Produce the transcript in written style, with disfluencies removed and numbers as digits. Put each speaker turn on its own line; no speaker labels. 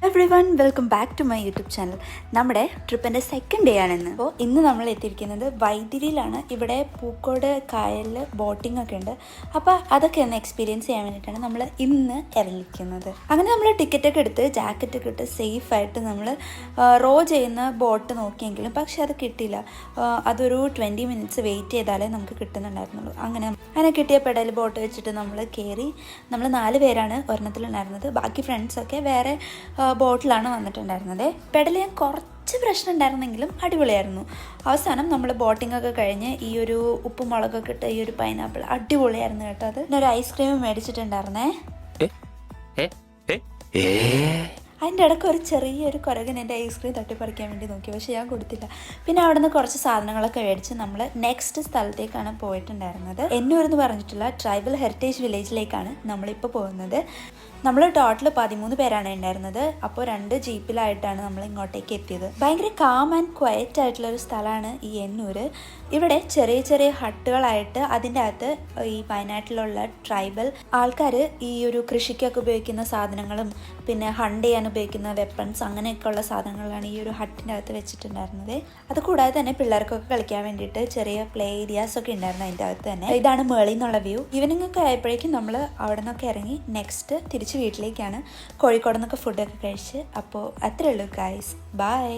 Everyone welcome back to my YouTube channel. നമ്മുടെ ട്രിപ്പിൻ്റെ second day ആണെന്ന്. അപ്പോൾ ഇന്ന് നമ്മൾ എത്തിയിരിക്കുന്നത് വൈത്തിരിയിലാണ്. ഇവിടെ പൂക്കോട് കായലിൽ ബോട്ടിംഗ് ഒക്കെ ഉണ്ട്. അപ്പോൾ അതൊക്കെ ഒന്ന് എക്സ്പീരിയൻസ് ചെയ്യാൻ വേണ്ടിയിട്ടാണ് നമ്മൾ ഇന്ന് ഇറങ്ങിയിരിക്കുന്നത്. അങ്ങനെ നമ്മൾ ടിക്കറ്റൊക്കെ എടുത്ത് ജാക്കറ്റൊക്കെ ഇട്ട് സേഫായിട്ട് നമ്മൾ റോ ചെയ്യുന്ന ബോട്ട് നോക്കിയെങ്കിലും പക്ഷെ അത് കിട്ടിയില്ല. അതൊരു 20 മിനിറ്റ്സ് വെയിറ്റ് ചെയ്താലേ നമുക്ക് കിട്ടുന്നുണ്ടായിരുന്നുള്ളൂ. അങ്ങനെ കിട്ടിയ പെടൽ ബോട്ട് വെച്ചിട്ട് നമ്മൾ കയറി. നമ്മൾ 4 പേരാണ് ഒരെണ്ണത്തിലുണ്ടായിരുന്നത്. ബാക്കി ഫ്രണ്ട്സൊക്കെ വേറെ ബോട്ടിലാണ് വന്നിട്ടുണ്ടായിരുന്നത്. പെടൽ ചെയ്യാൻ കുറച്ച് പ്രശ്നം ഉണ്ടായിരുന്നെങ്കിലും അടിപൊളിയായിരുന്നു. അവസാനം നമ്മൾ ബോട്ടിംഗ് ഒക്കെ കഴിഞ്ഞ് ഈ ഒരു ഉപ്പും മുളകൊക്കെ ഇട്ട് ഈ ഒരു പൈനാപ്പിൾ അടിപൊളിയായിരുന്നു കേട്ടോ. അത് പിന്നെ ഒരു ഐസ്ക്രീം മേടിച്ചിട്ടുണ്ടായിരുന്നേ. അതിൻ്റെ ഇടയ്ക്ക് ഒരു ചെറിയൊരു കുരകൻ എൻ്റെ ഐസ്ക്രീം തട്ടിപ്പറിക്കാൻ വേണ്ടി നോക്കി, പക്ഷേ ഞാൻ കൊടുത്തില്ല. പിന്നെ അവിടെ നിന്ന് കുറച്ച് സാധനങ്ങളൊക്കെ മേടിച്ച് നമ്മൾ നെക്സ്റ്റ് സ്ഥലത്തേക്കാണ് പോയിട്ടുണ്ടായിരുന്നത്. എന്നൂർ എന്ന് പറഞ്ഞിട്ടുള്ള ട്രൈബൽ ഹെറിറ്റേജ് വില്ലേജിലേക്കാണ് നമ്മളിപ്പോൾ പോകുന്നത്. നമ്മൾ ടോട്ടൽ 13 പേരാണ് ഉണ്ടായിരുന്നത്. അപ്പോൾ 2 ജീപ്പിലായിട്ടാണ് നമ്മൾ ഇങ്ങോട്ടേക്ക് എത്തിയത്. ഭയങ്കര കാം ആൻഡ് ക്വയറ്റ് ആയിട്ടുള്ളൊരു സ്ഥലമാണ് ഈ എന്നൂർ. ഇവിടെ ചെറിയ ചെറിയ ഹട്ടുകളായിട്ട് അതിൻ്റെ അകത്ത് ഈ വയനാട്ടിലുള്ള ട്രൈബൽ ആൾക്കാർ ഈ ഒരു കൃഷിക്കൊക്കെ ഉപയോഗിക്കുന്ന സാധനങ്ങളും പിന്നെ ഹണ്ട് ചെയ്യാൻ ഉപയോഗിക്കുന്ന വെപ്പൺസ് അങ്ങനെയൊക്കെയുള്ള സാധനങ്ങളാണ് ഈ ഒരു ഹട്ടിൻ്റെ അകത്ത് വെച്ചിട്ടുണ്ടായിരുന്നത്. അതുകൂടാതെ തന്നെ പിള്ളേർക്കൊക്കെ കളിക്കാൻ വേണ്ടിയിട്ട് ചെറിയ പ്ലേ ഏരിയാസ് ഒക്കെ ഉണ്ടായിരുന്നു അതിൻ്റെ അകത്ത് തന്നെ. ഇതാണ് മേളിൽ നിന്നുള്ള വ്യൂ. ഈവനിങ് ഒക്കെ ആയപ്പോഴേക്കും നമ്മൾ അവിടെ നിന്നൊക്കെ ഇറങ്ങി നെക്സ്റ്റ് തിരിച്ച് വീട്ടിലേക്കാണ്. കോഴിക്കോട് നിന്നൊക്കെ ഫുഡൊക്കെ കഴിച്ച്. അപ്പോൾ അത്രേ ഉള്ളൂ ഗൈസ്. ബൈ.